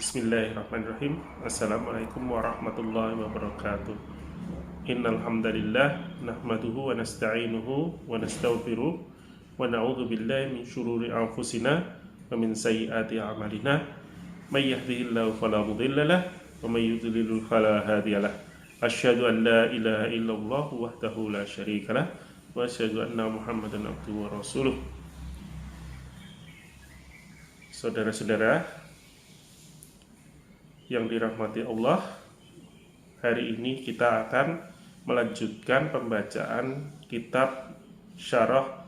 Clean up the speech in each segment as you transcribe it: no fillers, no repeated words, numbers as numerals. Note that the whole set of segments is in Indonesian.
Bismillahirrahmanirrahim. Assalamualaikum warahmatullahi wabarakatuh. Innal hamdalillah nahmaduhu wa nasta'inuhu wa nastaghfiruh wa na'udzu billahi min syururi anfusina wa min sayyiati a'malina. May yahdihillahu fala mudilla lahu wa may yudlil fala hadiya lahu. Asyhadu an la ilaha illallah wahdahu la syarika lahu wa asyhadu anna Muhammadan abduhu wa rasuluh. Saudara-saudara yang dirahmati Allah, hari ini kita akan melanjutkan pembacaan kitab Syarah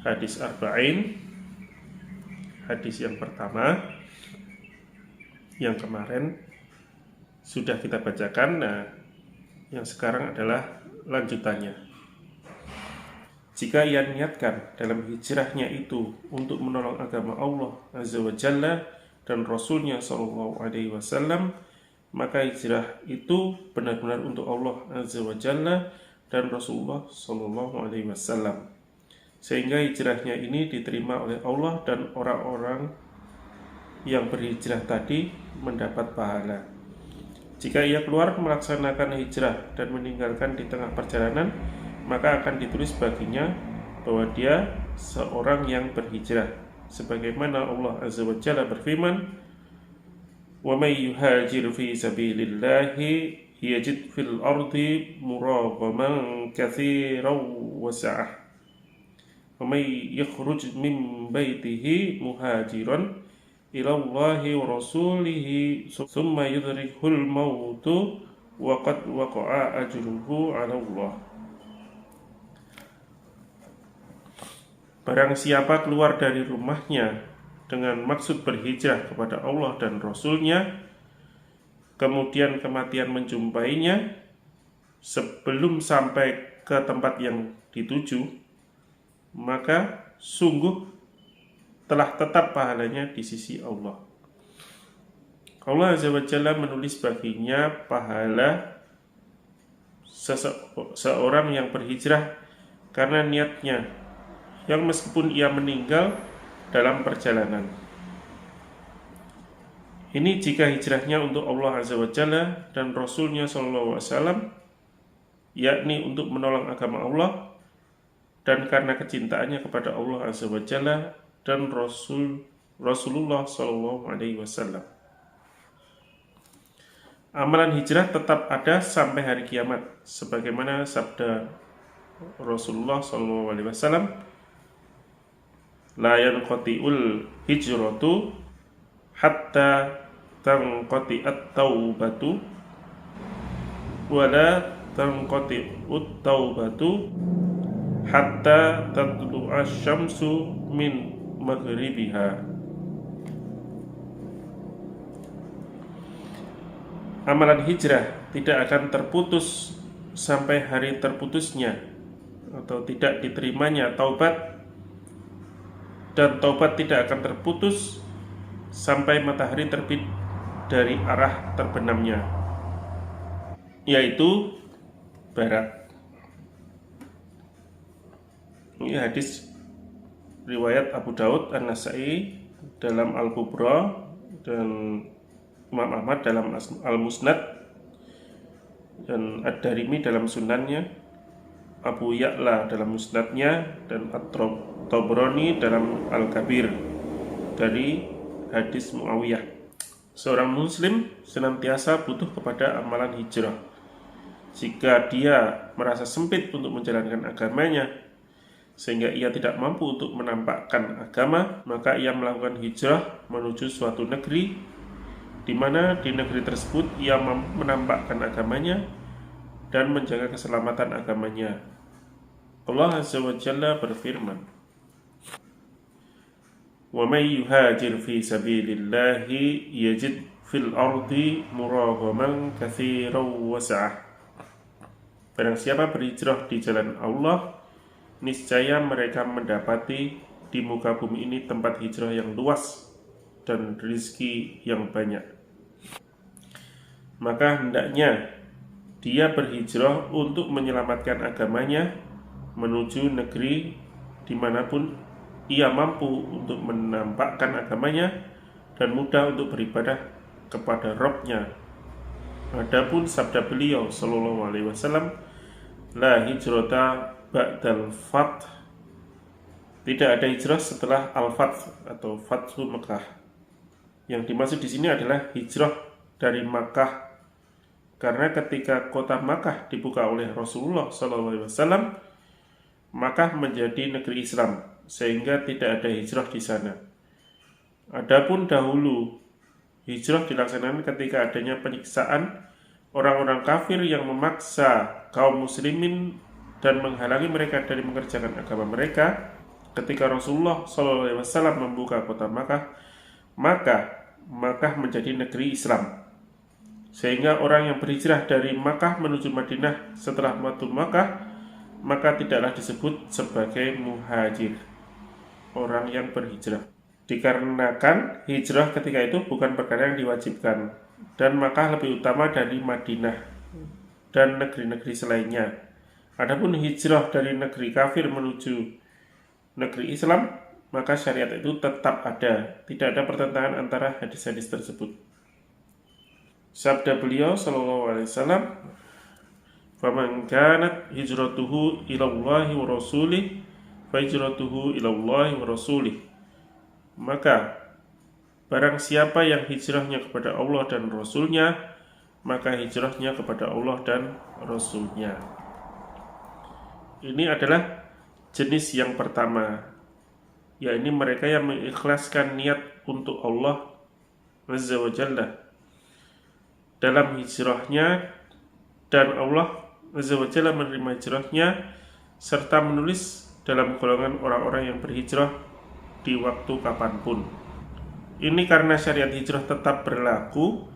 Hadis Arba'in. Hadis yang pertama yang kemarin sudah kita bacakan. Nah, yang sekarang adalah lanjutannya. Jika ia niatkan dalam hijrahnya itu untuk menolong agama Allah Azza wa Jalla dan Rasulnya Shallallahu Alaihi Wasallam, maka hijrah itu benar-benar untuk Allah Azza wa Jalla dan Rasulullah Shallallahu Alaihi Wasallam, sehingga hijrahnya ini diterima oleh Allah dan orang-orang yang berhijrah tadi mendapat pahala. Jika ia keluar melaksanakan hijrah dan meninggalkan di tengah perjalanan, maka akan ditulis baginya bahwa dia seorang yang berhijrah, sebagaimana Allah Azza wa Jalla berfirman, "Wa may yuhajir fi sabilillahi yajid fil ardi muragaman katsiran wa sa'ah. Wa may yakhruj min baitihi muhajiran ila Allahi wa rasulihi thumma yudrikul mautu wa qad waqa'a ajruhu 'ala Allah." Barang siapa keluar dari rumahnya dengan maksud berhijrah kepada Allah dan Rasulnya, kemudian kematian menjumpainya sebelum sampai ke tempat yang dituju, maka sungguh telah tetap pahalanya di sisi Allah. Allah Azza wa Jalla menulis baginya pahala seorang yang berhijrah karena niatnya, yang meskipun ia meninggal dalam perjalanan. Ini jika hijrahnya untuk Allah Azza wa Jalla dan Rasulnya Sallallahu Alaihi Wasallam, yakni untuk menolong agama Allah dan karena kecintaannya kepada Allah Azza wa Jalla dan Rasulullah Sallallahu Alaihi Wasallam. Amalan hijrah tetap ada sampai hari kiamat, sebagaimana sabda Rasulullah Sallallahu Alaihi Wasallam, la yanqati'ul hijratu hatta tanqati'at taubatu wa la tanqati'ut taubatu hatta tatlu'a syamsu min maghribiha. Amalan hijrah tidak akan terputus sampai hari terputusnya atau tidak diterimanya taubat, dan taubat tidak akan terputus sampai matahari terbit dari arah terbenamnya, yaitu barat. Ini hadis riwayat Abu Daud, An-Nasai dalam Al-Kubra, dan Imam Ahmad dalam Al-Musnad, dan Ad-Darimi dalam Sunannya, Abu Ya'la dalam Musnadnya, dan At-Tabrani dalam Al-Kabir dari hadis Muawiyah. Seorang muslim senantiasa butuh kepada amalan hijrah. Jika dia merasa sempit untuk menjalankan agamanya sehingga ia tidak mampu untuk menampakkan agama, maka ia melakukan hijrah menuju suatu negeri di mana di negeri tersebut ia menampakkan agamanya dan menjaga keselamatan agamanya. Allah Azza wa Jalla berfirman, "Wa may yuhajir fi sabilillahi yajid fil ardi muragaman katsiran wa sa'ah." Barang siapa berhijrah di jalan Allah, niscaya mereka mendapati di muka bumi ini tempat hijrah yang luas dan rezeki yang banyak. Maka hendaknya dia berhijrah untuk menyelamatkan agamanya menuju negeri dimanapun ia mampu untuk menampakkan agamanya dan mudah untuk beribadah kepada Rabb-Nya. Adapun sabda beliau sallallahu alaihi wasallam, la hijrata ba'dal fath, tidak ada hijrah setelah al-fath atau Fathu Mekah. Yang dimaksud di sini adalah hijrah dari Makkah, karena ketika kota Makkah dibuka oleh Rasulullah SAW, Makkah menjadi negeri Islam, sehingga tidak ada hijrah di sana. Adapun dahulu, hijrah dilaksanakan ketika adanya penyiksaan orang-orang kafir yang memaksa kaum muslimin dan menghalangi mereka dari mengerjakan agama mereka. Ketika Rasulullah SAW membuka kota Makkah, maka Makkah menjadi negeri Islam, sehingga orang yang berhijrah dari Makkah menuju Madinah setelah Fatu Makkah, maka tidaklah disebut sebagai muhajir, orang yang berhijrah, dikarenakan hijrah ketika itu bukan perkara yang diwajibkan, dan Makkah lebih utama dari Madinah dan negeri-negeri selainnya. Adapun hijrah dari negeri kafir menuju negeri Islam, maka syariat itu tetap ada, tidak ada pertentangan antara hadis-hadis tersebut. Sabda beliau sallallahu alaihi wasallam, "Faman kanat hijratuhu ila Allahi wa rasulih, fa hijratuhu ila Allahi wa rasulih." Maka barang siapa yang hijrahnya kepada Allah dan Rasulnya, maka hijrahnya kepada Allah dan Rasulnya. Ini adalah jenis yang pertama, yakni mereka yang mengikhlaskan niat untuk Allah Azza wa Jalla dalam hijrahnya, dan Allah Azza wa Jalla menerima hijrahnya serta menulis dalam golongan orang-orang yang berhijrah di waktu kapanpun. Ini karena syariat hijrah tetap berlaku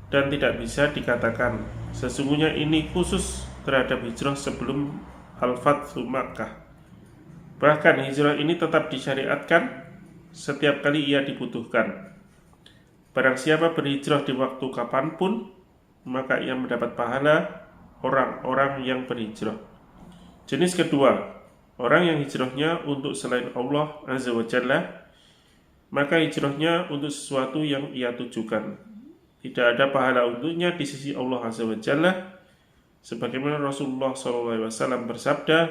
dan tidak bisa dikatakan sesungguhnya ini khusus terhadap hijrah sebelum Al-Fathu Makkah. Bahkan hijrah ini tetap disyariatkan setiap kali ia dibutuhkan. Barang siapa berhijrah di waktu kapanpun, maka ia mendapat pahala orang-orang yang berhijrah. Jenis kedua, orang yang hijrahnya untuk selain Allah Azza wa Jalla, maka hijrahnya untuk sesuatu yang ia tujukan. Tidak ada pahala untuknya di sisi Allah Azza wa Jalla, sebagaimana Rasulullah SAW bersabda,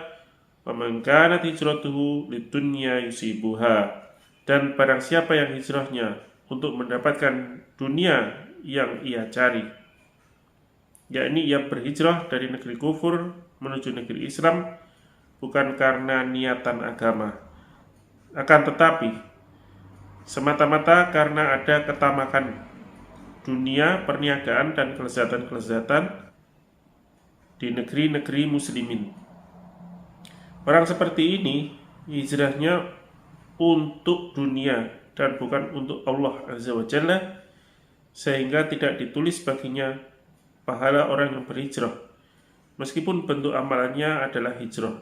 "Faman kanat hijratuhu lidunya yusibuha." Dan barang siapa yang hijrahnya untuk mendapatkan dunia yang ia cari, yakni ia berhijrah dari negeri kufur menuju negeri Islam bukan karena niatan agama, akan tetapi semata-mata karena ada ketamakan dunia, perniagaan, dan kelezatan-kelezatan di negeri-negeri muslimin. Orang seperti ini hijrahnya untuk dunia dan bukan untuk Allah Azza wa Jalla, sehingga tidak ditulis baginya pahala orang yang berhijrah, meskipun bentuk amalannya adalah hijrah.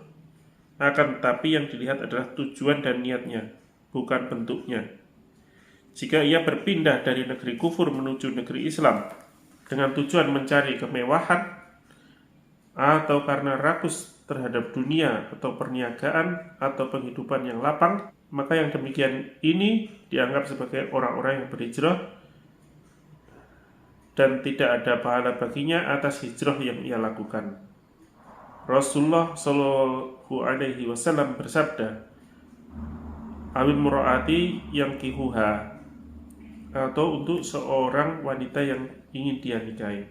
Akan tetapi yang dilihat adalah tujuan dan niatnya, bukan bentuknya. Jika ia berpindah dari negeri kufur menuju negeri Islam dengan tujuan mencari kemewahan, atau karena rakus terhadap dunia atau perniagaan atau penghidupan yang lapang, maka yang demikian ini dianggap sebagai orang-orang yang berhijrah dan tidak ada pahala baginya atas hijrah yang ia lakukan. Rasulullah Shallallahu Alaihi Wasallam bersabda, "Awil muraati yang kihuha," atau untuk seorang wanita yang ingin dia nikahi.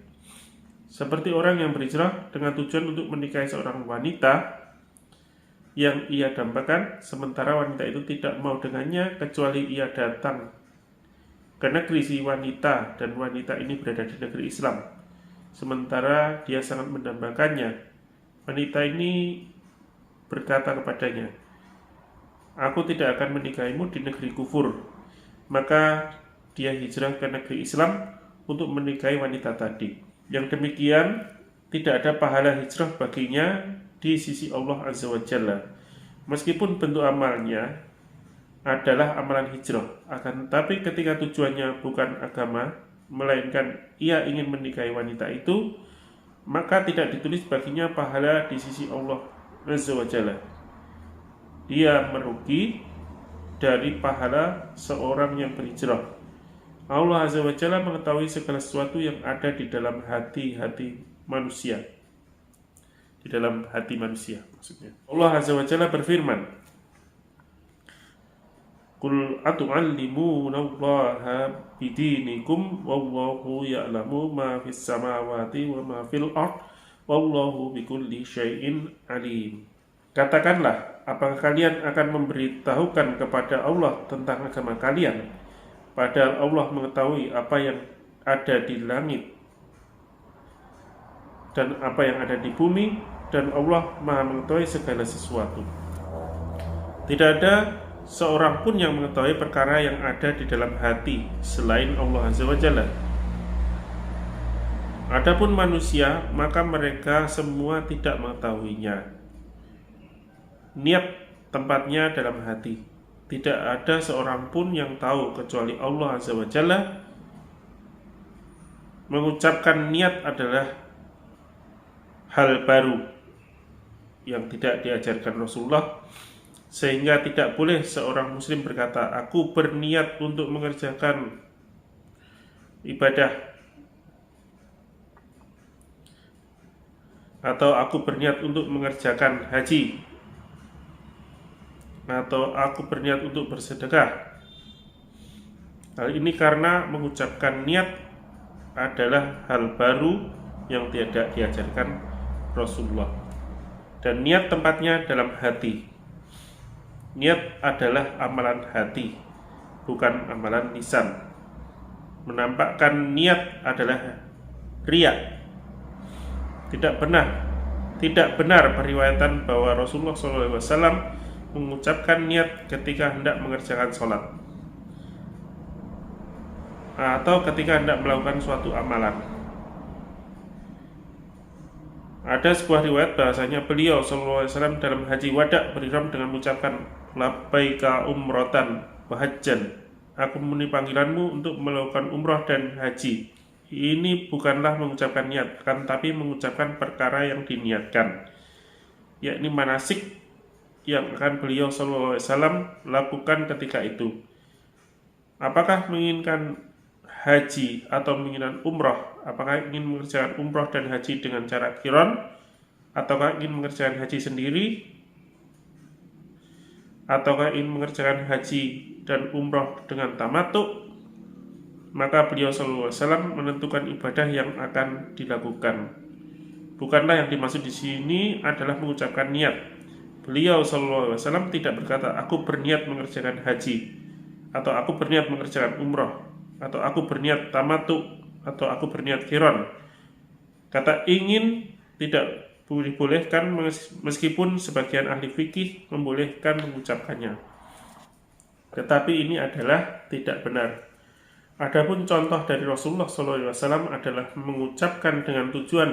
Seperti orang yang berhijrah dengan tujuan untuk menikahi seorang wanita yang ia dambakan, sementara wanita itu tidak mau dengannya kecuali ia datang ke negeri si wanita dan wanita ini berada di negeri Islam, sementara dia sangat mendambakannya. Wanita ini berkata kepadanya, "Aku tidak akan menikahimu di negeri kufur." Maka dia hijrah ke negeri Islam untuk menikahi wanita tadi. Yang demikian tidak ada pahala hijrah baginya di sisi Allah Azza wa Jalla, meskipun bentuk amalnya adalah amalan hijrah. Akan tetapi ketika tujuannya bukan agama, melainkan ia ingin menikahi wanita itu, maka tidak ditulis baginya pahala di sisi Allah Azza wa Jalla. Dia merugi dari pahala seorang yang berhijrah, Allah Azza wa Jalla mengetahui segala sesuatu yang ada di dalam hati-hati manusia. Di dalam hati manusia maksudnya. Allah Azza wa Jalla berfirman, Qul atu'allimunallaha bidinikum wallahu ya'lamu ma fis samawati wa ma fil ard wallahu bikulli syai'in alim. Katakanlah, apakah kalian akan memberitahukan kepada Allah tentang agama kalian, padahal Allah mengetahui apa yang ada di langit dan apa yang ada di bumi, dan Allah Maha mengetahui segala sesuatu. Tidak ada seorang pun yang mengetahui perkara yang ada di dalam hati selain Allah Azza wa Jalla. Adapun manusia, maka mereka semua tidak mengetahuinya. Niat tempatnya dalam hati. Tidak ada seorang pun yang tahu kecuali Allah Azza wa Jalla. Mengucapkan niat adalah hal baru yang tidak diajarkan Rasulullah, sehingga tidak boleh seorang muslim berkata, aku berniat untuk mengerjakan ibadah, atau aku berniat untuk mengerjakan haji, atau aku berniat untuk bersedekah. Hal ini karena mengucapkan niat adalah hal baru yang tidak diajarkan Rasulullah. Dan niat tempatnya dalam hati. Niat adalah amalan hati, bukan amalan lisan. Menampakkan niat adalah riya. Tidak benar periwayatan bahwa Rasulullah SAW mengucapkan niat ketika hendak mengerjakan sholat atau ketika hendak melakukan suatu amalan. Ada sebuah riwayat bahasanya beliau SAW dalam haji wada berihram dengan mengucapkan labbaika umrotan wa hajjan, aku memenuhi panggilanmu untuk melakukan umroh dan haji. Ini bukanlah mengucapkan niat, kan, tapi mengucapkan perkara yang diniatkan, yakni manasik yang akan beliau SAW lakukan ketika itu. Apakah menginginkan haji atau menginginkan umroh? Apakah ingin mengerjakan umroh dan haji dengan cara qiran, ataukah ingin mengerjakan haji sendiri, ataukah ingin mengerjakan haji dan umroh dengan tamattu? Maka beliau SAW menentukan ibadah yang akan dilakukan. Bukanlah yang dimaksud di sini adalah mengucapkan niat. Beliau SAW tidak berkata, aku berniat mengerjakan haji, atau aku berniat mengerjakan umroh, atau aku berniat tamattu, atau aku berniat qiran. Kata ingin tidak dibolehkan, meskipun sebagian ahli fikih membolehkan mengucapkannya. Tetapi ini adalah tidak benar. Adapun contoh dari Rasulullah SAW adalah mengucapkan dengan tujuan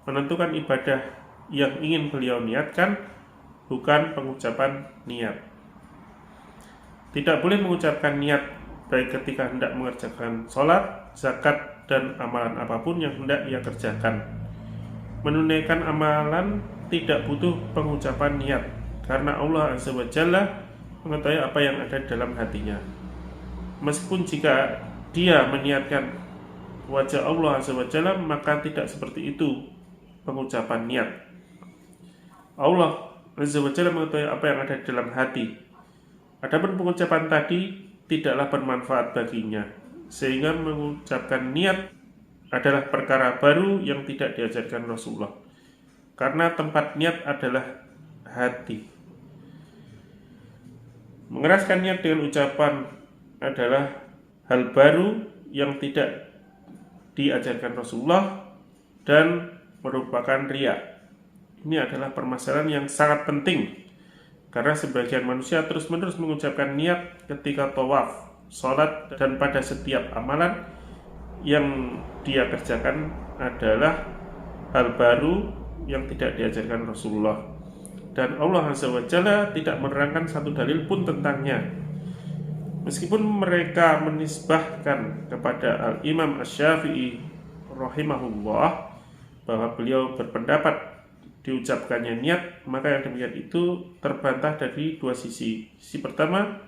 menentukan ibadah yang ingin beliau niatkan, bukan pengucapan niat. Tidak boleh mengucapkan niat baik ketika hendak mengerjakan sholat, zakat, dan amalan apapun yang hendak ia kerjakan. Menunaikan amalan tidak butuh pengucapan niat, karena Allah Azza wa Jalla mengetahui apa yang ada dalam hatinya. Meskipun jika dia meniatkan wajah Allah Azza wa Jalla, maka tidak seperti itu pengucapan niat. Allah Azza wa Jalla mengetahui apa yang ada di dalam hati. Adapun pengucapan tadi tidaklah bermanfaat baginya, sehingga mengucapkan niat adalah perkara baru yang tidak diajarkan Rasulullah, karena tempat niat adalah hati. Mengeraskan niat dengan ucapan adalah hal baru yang tidak diajarkan Rasulullah dan merupakan riya. Ini adalah permasalahan yang sangat penting, karena sebagian manusia terus-menerus mengucapkan niat ketika tawaf, sholat, dan pada setiap amalan yang dia kerjakan adalah hal baru yang tidak diajarkan Rasulullah. Dan Allah Azza wa Jalla tidak menerangkan satu dalil pun tentangnya. Meskipun mereka menisbahkan kepada Al-Imam Asy-Syafi'i rahimahullah bahwa beliau berpendapat diucapkannya niat, maka yang demikian itu terbantah dari dua sisi. Sisi pertama,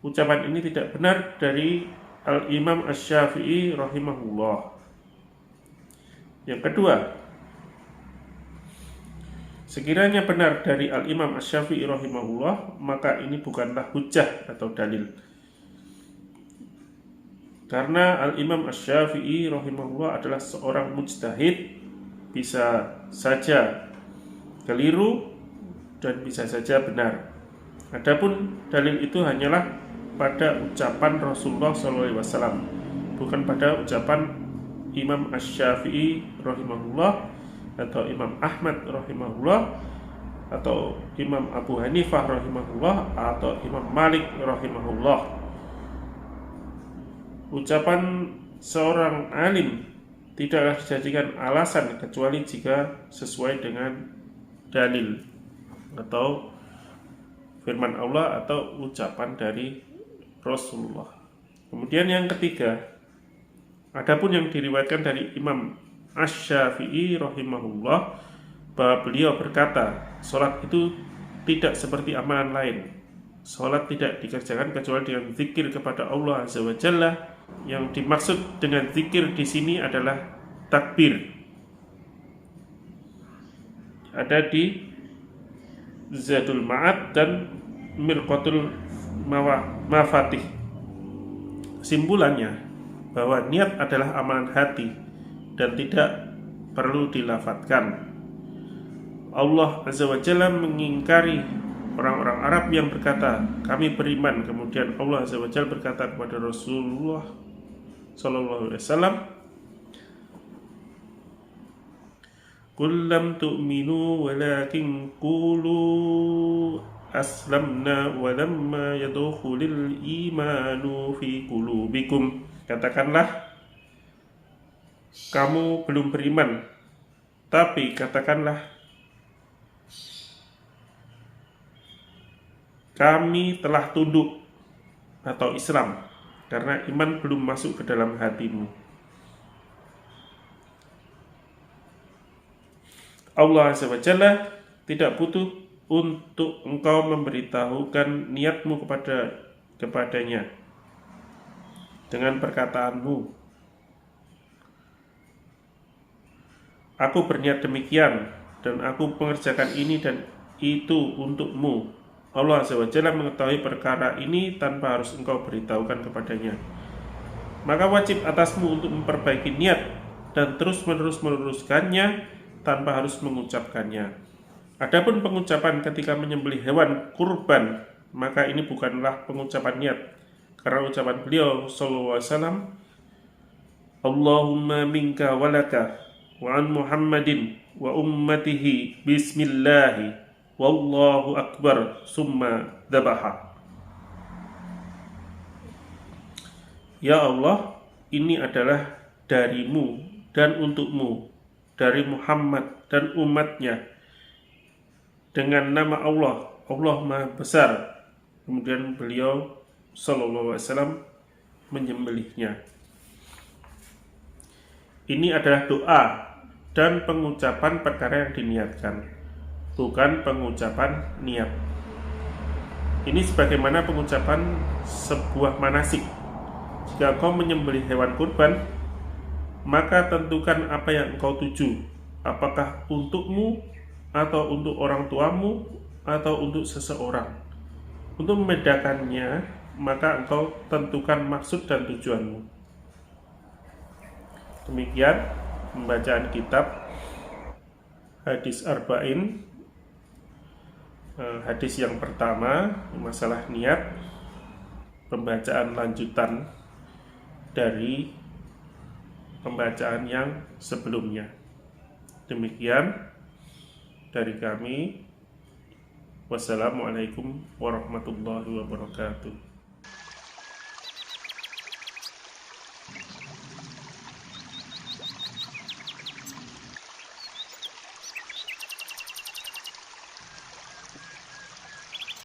ucapan ini tidak benar dari Al-Imam Asy-Syafi'i rahimahullah. Yang kedua, sekiranya benar dari Al-Imam Asy-Syafi'i rahimahullah, maka ini bukanlah hujjah atau dalil. Karena Al-Imam Asy-Syafi'i rahimahullah adalah seorang mujtahid, bisa saja keliru dan bisa saja benar. Adapun dalil itu hanyalah pada ucapan Rasulullah SAW, bukan pada ucapan Imam Asy-Syafi'i rahimahullah, atau Imam Ahmad rahimahullah, atau Imam Abu Hanifah rahimahullah, atau Imam Malik rahimahullah. Ucapan seorang alim tidaklah dijadikan alasan kecuali jika sesuai dengan dalil atau firman Allah atau ucapan dari Rasulullah. Kemudian yang ketiga, adapun yang diriwayatkan dari Imam Asy-Syafi'i rahimahullah, bahwa beliau berkata, salat itu tidak seperti amalan lain. Salat tidak dikerjakan kecuali dengan zikir kepada Allah Azza wa Jalla. Yang dimaksud dengan zikir di sini adalah takbir. Ada di Zadul Ma'ad dan Mirqatul Mafatih. Kesimpulannya bahwa niat adalah amalan hati dan tidak perlu dilafadzkan. Allah Azza wa Jalla mengingkari orang-orang Arab yang berkata, kami beriman. Kemudian Allah Azza wa Jalla berkata kepada Rasulullah sallallahu alaihi wasallam, qul lam tu'minu walakin qulu aslamna walamma yadkhulul imanu fi qulubikum. Katakanlah, kamu belum beriman, tapi katakanlah, kami telah tunduk atau Islam, karena iman belum masuk ke dalam hatimu. Allah Azza wa Jalla tidak butuh untuk engkau memberitahukan niatmu kepadanya dengan perkataanmu, aku berniat demikian dan aku mengerjakan ini dan itu untukmu. Allah Azza wa Jalla mengetahui perkara ini tanpa harus engkau beritahukan kepadanya. Maka wajib atasmu untuk memperbaiki niat dan terus-menerus meluruskannya tanpa harus mengucapkannya. Adapun pengucapan ketika menyembelih hewan kurban, maka ini bukanlah pengucapan niat. Karena ucapan beliau sallallahu alaihi wasallam, Allahumma minka walaka wa an Muhammadin wa ummatihi bismillahi wallahu akbar summa dhabaha. Ya Allah, ini adalah darimu dan untukmu, dari Muhammad dan umatnya, dengan nama Allah, Allah Maha Besar. Kemudian beliau sallallahu alaihi wasallam menyembelihnya. Ini adalah doa dan pengucapan perkara yang diniatkan, bukan pengucapan niat. Ini sebagaimana pengucapan sebuah manasik. Jika kau menyembelih hewan kurban, maka tentukan apa yang engkau tuju, apakah untukmu atau untuk orang tuamu atau untuk seseorang. Untuk membedakannya, maka engkau tentukan maksud dan tujuanmu. Demikian pembacaan kitab Hadis Arba'in, hadis yang pertama, masalah niat, pembacaan lanjutan dari pembacaan yang sebelumnya. Demikian dari kami. Wassalamualaikum warahmatullahi wabarakatuh.